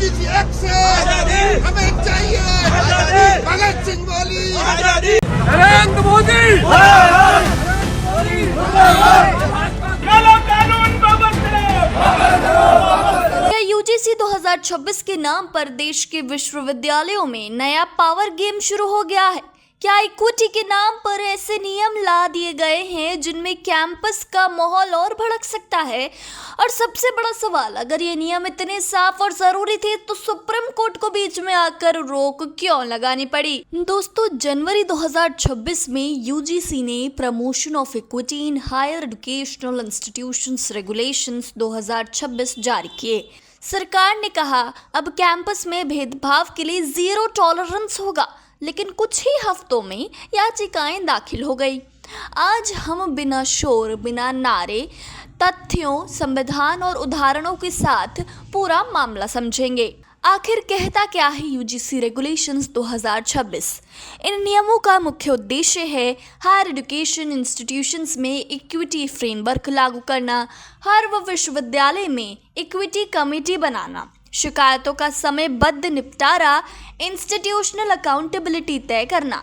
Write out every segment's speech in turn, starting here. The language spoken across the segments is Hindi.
यूजीसी एक्ट से हमें चाहिए भगत सिंह बोली नरेंद्र मोदी यूजीसी 2026 के नाम पर देश के विश्वविद्यालयों में नया पावर गेम शुरू हो गया है। क्या इक्विटी के नाम पर ऐसे नियम ला दिए गए हैं जिनमें कैंपस का माहौल और भड़क सकता है? और सबसे बड़ा सवाल, अगर ये नियम इतने साफ और जरूरी थे तो सुप्रीम कोर्ट को बीच में आकर रोक क्यों लगानी पड़ी? दोस्तों, जनवरी 2026 में यूजीसी ने promotion of equity in higher educational institutions regulations 2026 जारी किए। सरकार ने कहा अब कैंपस में भेदभाव के लिए जीरो टॉलरेंस होगा, लेकिन कुछ ही हफ्तों में याचिकाएं दाखिल हो गई। आज हम बिना शोर, बिना नारे, तथ्यों, संविधान और उदाहरणों के साथ पूरा मामला समझेंगे। आखिर कहता क्या है यूजीसी रेगुलेशंस 2026? इन नियमों का मुख्य उद्देश्य है हायर एजुकेशन इंस्टीट्यूशंस में इक्विटी फ्रेमवर्क लागू करना, हर विश्वविद्यालय में इक्विटी कमेटी बनाना, शिकायतों का समयबद्ध निपटारा, इंस्टीट्यूशनल अकाउंटेबिलिटी तय करना।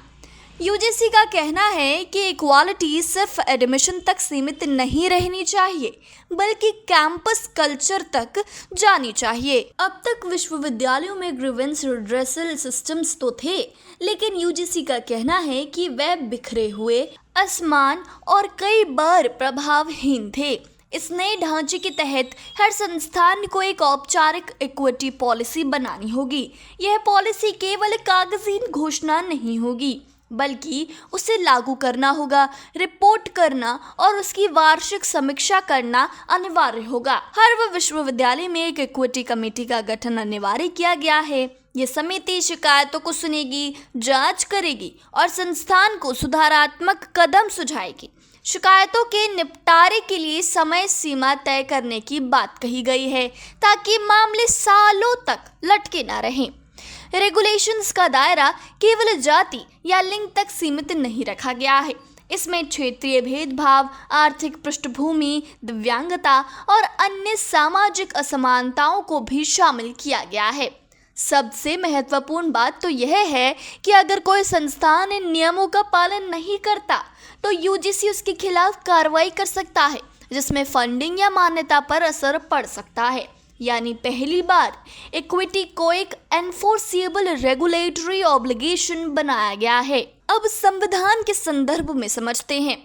यूजीसी का कहना है कि इक्वालिटी सिर्फ एडमिशन तक सीमित नहीं रहनी चाहिए, बल्कि कैंपस कल्चर तक जानी चाहिए। अब तक विश्वविद्यालयों में ग्रीवेंस रिड्रेसल सिस्टम्स तो थे, लेकिन यूजीसी का कहना है कि वे बिखरे हुए, असमान और कई बार प्रभावहीन थे। इस नए ढांचे के तहत हर संस्थान को एक औपचारिक इक्विटी पॉलिसी बनानी होगी। यह पॉलिसी केवल कागजी घोषणा नहीं होगी, बल्कि उसे लागू करना होगा, रिपोर्ट करना और उसकी वार्षिक समीक्षा करना अनिवार्य होगा। हर विश्वविद्यालय में एक इक्विटी कमेटी का गठन अनिवार्य किया गया है। ये समिति शिकायतों को सुनेगी, जांच करेगी और संस्थान को सुधारात्मक कदम सुझाएगी। शिकायतों के निपटारे के लिए समय सीमा तय करने की बात कही गई है, ताकि मामले सालों तक लटके न रहें। रेगुलेशंस का दायरा केवल जाति या लिंग तक सीमित नहीं रखा गया है। इसमें क्षेत्रीय भेदभाव, आर्थिक पृष्ठभूमि, दिव्यांगता और अन्य सामाजिक असमानताओं को भी शामिल किया गया है। सबसे महत्वपूर्ण बात तो यह है कि अगर कोई संस्थान इन नियमों का पालन नहीं करता तो यूजीसी उसके खिलाफ कार्रवाई कर सकता है, जिसमें फंडिंग या मान्यता पर असर पड़ सकता है। यानी पहली बार इक्विटी को एक एनफोर्सिएबल रेगुलेटरी ऑब्लिगेशन बनाया गया है। अब संविधान के संदर्भ में समझते हैं।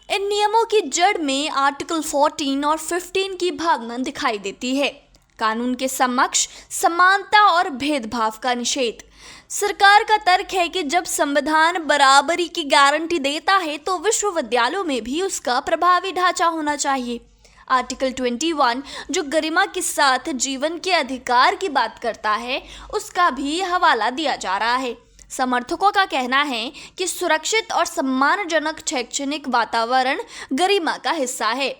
इन नियमों की जड़ में आर्टिकल 14 और 15 की भावना दिखाई देती है। कानून के समक्ष समानता और भेदभाव का निषेध। सरकार का तर्क है कि जब संविधान बराबरी की गारंटी देता है तो विश्वविद्यालयों में भी उसका प्रभावी ढांचा होना चाहिए। आर्टिकल 21 जो गरिमा के साथ जीवन के अधिकार की बात करता है, उसका भी हवाला दिया जा रहा है। समर्थकों का कहना है कि सुरक्षित और सम्मानजनक शैक्षणिक वातावरण गरिमा का हिस्सा है,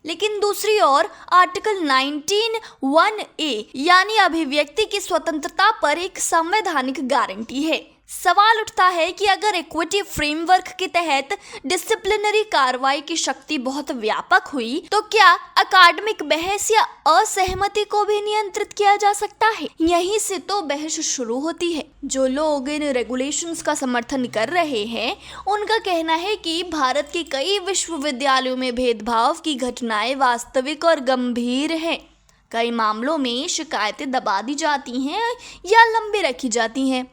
लेकिन दूसरी ओर आर्टिकल 19(1)(a यानी अभिव्यक्ति की स्वतंत्रता पर एक संवैधानिक गारंटी है। सवाल उठता है कि अगर इक्विटी फ्रेमवर्क के तहत डिसिप्लिनरी कार्रवाई की शक्ति बहुत व्यापक हुई तो क्या अकादमिक बहस या असहमति को भी नियंत्रित किया जा सकता है? यहीं से तो बहस शुरू होती है। जो लोग इन रेगुलेशंस का समर्थन कर रहे हैं, उनका कहना है कि भारत के कई विश्वविद्यालयों में भेदभाव की घटनाएं वास्तविक और गंभीर हैं। कई मामलों में शिकायतें दबा दी जाती हैं या लंबी रखी जाती हैं।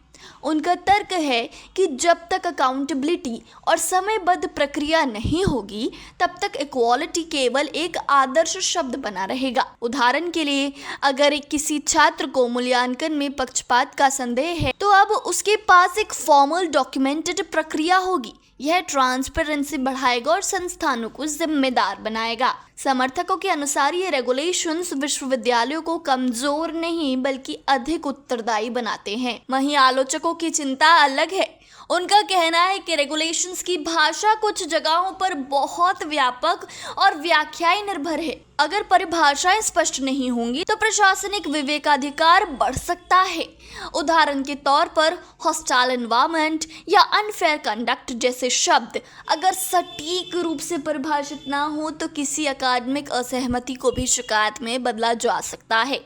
उनका तर्क है कि जब तक अकाउंटेबिलिटी और समयबद्ध प्रक्रिया नहीं होगी, तब तक इक्वालिटी केवल एक आदर्श शब्द बना रहेगा। उदाहरण के लिए, अगर किसी छात्र को मूल्यांकन में पक्षपात का संदेह है तो अब उसके पास एक फॉर्मल डॉक्यूमेंटेड प्रक्रिया होगी। यह ट्रांसपेरेंसी बढ़ाएगा और संस्थानों को जिम्मेदार बनाएगा। समर्थकों के अनुसार ये रेगुलेशंस विश्वविद्यालयों को कमजोर नहीं बल्कि अधिक उत्तरदायी बनाते हैं। वहीं आलोचकों की चिंता अलग है। उनका कहना है कि रेगुलेशंस की भाषा कुछ जगहों पर बहुत व्यापक और व्याख्याएं निर्भर है। अगर परिभाषाएं स्पष्ट नहीं होंगी तो प्रशासनिक विवेकाधिकार बढ़ सकता है। उदाहरण के तौर पर हॉस्टाइल एनवायरनमेंट या अनफेयर कंडक्ट जैसे शब्द अगर सटीक रूप से परिभाषित ना हो तो किसी अकादमिक असहमति को भी शिकायत में बदला जा सकता है।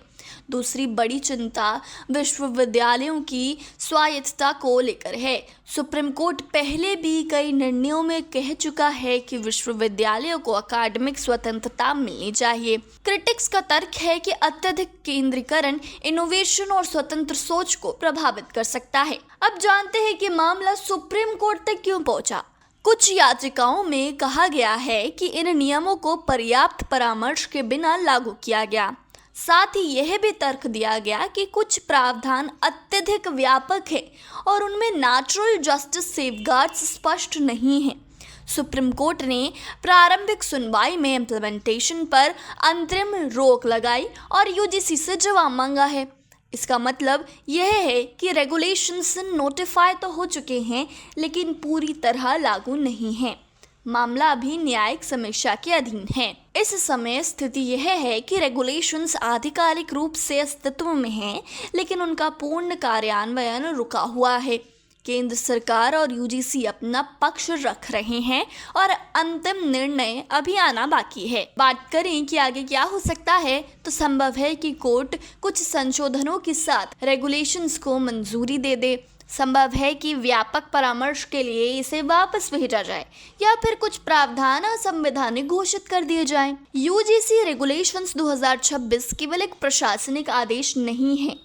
दूसरी बड़ी चिंता विश्वविद्यालयों की स्वायत्तता को लेकर है। सुप्रीम कोर्ट पहले भी कई निर्णयों में कह चुका है कि विश्वविद्यालयों को अकादमिक स्वतंत्रता मिलनी चाहिए। क्रिटिक्स का तर्क है कि अत्यधिक केंद्रीकरण इनोवेशन और स्वतंत्र सोच को प्रभावित कर सकता है। अब जानते हैं कि मामला सुप्रीम कोर्ट तक क्यों पहुंचा। कुछ याचिकाओं में कहा गया है कि इन नियमों को पर्याप्त परामर्श के बिना लागू किया गया। साथ ही यह भी तर्क दिया गया कि कुछ प्रावधान अत्यधिक व्यापक है और उनमें नेचुरल जस्टिस सेफगार्ड्स स्पष्ट नहीं हैं। सुप्रीम कोर्ट ने प्रारंभिक सुनवाई में इम्प्लीमेंटेशन पर अंतरिम रोक लगाई और यूजीसी से जवाब मांगा है। इसका मतलब यह है कि रेगुलेशंस नोटिफाई तो हो चुके हैं लेकिन पूरी तरह लागू नहीं हैं। मामला अभी न्यायिक समीक्षा के अधीन है। इस समय स्थिति यह है कि रेगुलेशंस आधिकारिक रूप से अस्तित्व में हैं लेकिन उनका पूर्ण कार्यान्वयन रुका हुआ है। केंद्र सरकार और यूजीसी अपना पक्ष रख रहे हैं और अंतिम निर्णय अभी आना बाकी है। बात करें कि आगे क्या हो सकता है तो संभव है कि कोर्ट कुछ संशोधनों के साथ रेगुलेशंस को मंजूरी दे दे। संभव है कि व्यापक परामर्श के लिए इसे वापस भेजा जाए या फिर कुछ प्रावधान असंवैधानिक घोषित कर दिए जाएं। यूजीसी रेगुलेशंस 2026 केवल एक प्रशासनिक आदेश नहीं है,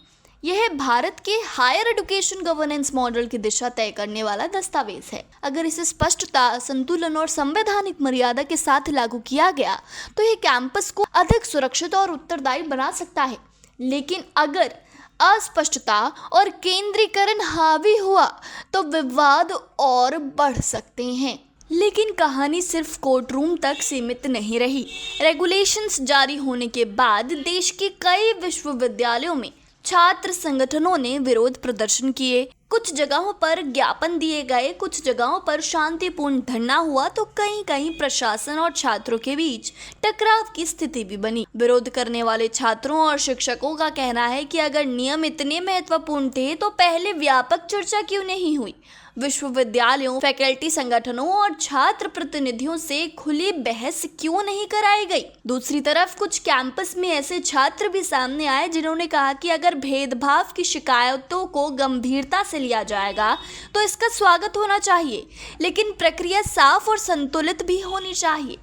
यह भारत के हायर एजुकेशन गवर्नेंस मॉडल की दिशा तय करने वाला दस्तावेज है। अगर इसे स्पष्टता, संतुलन और संवैधानिक मर्यादा के साथ लागू किया गया तो यह कैंपस को अधिक सुरक्षित और उत्तरदायी बना सकता है। लेकिन अगर अस्पष्टता और केंद्रीकरण हावी हुआ तो विवाद और बढ़ सकते हैं। लेकिन कहानी सिर्फ कोर्ट रूम तक सीमित नहीं रही। रेगुलेशंस जारी होने के बाद देश के कई विश्वविद्यालयों में छात्र संगठनों ने विरोध प्रदर्शन किए। कुछ जगहों पर ज्ञापन दिए गए, कुछ जगहों पर शांतिपूर्ण धरना हुआ तो कहीं कहीं प्रशासन और छात्रों के बीच टकराव की स्थिति भी बनी। विरोध करने वाले छात्रों और शिक्षकों का कहना है कि अगर नियम इतने महत्वपूर्ण थे तो पहले व्यापक चर्चा क्यों नहीं हुई। विश्वविद्यालयों, फैकल्टी संगठनों और छात्र प्रतिनिधियों से खुली बहस क्यों नहीं कराई गई। दूसरी तरफ कुछ कैंपस में ऐसे छात्र भी सामने आए जिन्होंने कहा कि अगर भेदभाव की शिकायतों को गंभीरता से लिया जाएगा तो इसका स्वागत होना चाहिए, लेकिन प्रक्रिया साफ और संतुलित भी होनी चाहिए।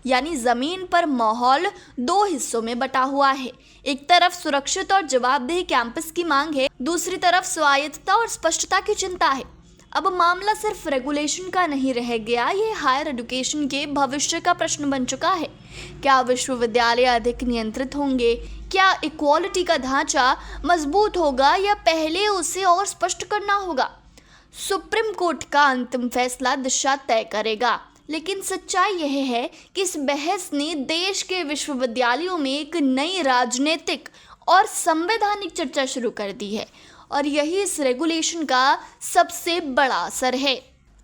यानी जमीन पर माहौल दो हिस्सों में बटा हुआ है। एक तरफ सुरक्षित और जवाबदेह कैंपस की मांग है, दूसरी तरफ स्वायत्तता और स्पष्टता की चिंता है। अब मामला सिर्फ रेगुलेशन का नहीं रह गया, ये हायर एजुकेशन के भविष्य का प्रश्न बन चुका है। क्या विश्वविद्यालय अधिक नियंत्रित होंगे? क्या इक्वालिटी का ढांचा मजबूत होगा या पहले उसे और स्पष्ट करना होगा? सुप्रीम कोर्ट का अंतिम फैसला दिशा तय करेगा। लेकिन सच्चाई यह है कि इस बहस ने देश के विश्वविद्यालयों में एक नई राजनीतिक और संवैधानिक चर्चा शुरू कर दी है और यही इस रेगुलेशन का सबसे बड़ा असर है।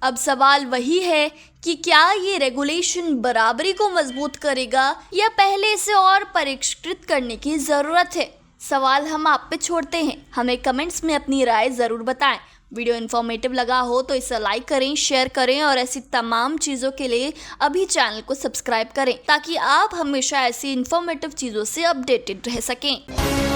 अब सवाल वही है कि क्या ये रेगुलेशन बराबरी को मजबूत करेगा या पहले इसे और परिष्कृत करने की ज़रूरत है। सवाल हम आप पे छोड़ते हैं। हमें कमेंट्स में अपनी राय ज़रूर बताएं। वीडियो इन्फॉर्मेटिव लगा हो तो इसे लाइक करें, शेयर करें और ऐसी तमाम चीज़ों के लिए अभी चैनल को सब्सक्राइब करें ताकि आप हमेशा ऐसी इन्फॉर्मेटिव चीज़ों से अपडेटेड रह सकें।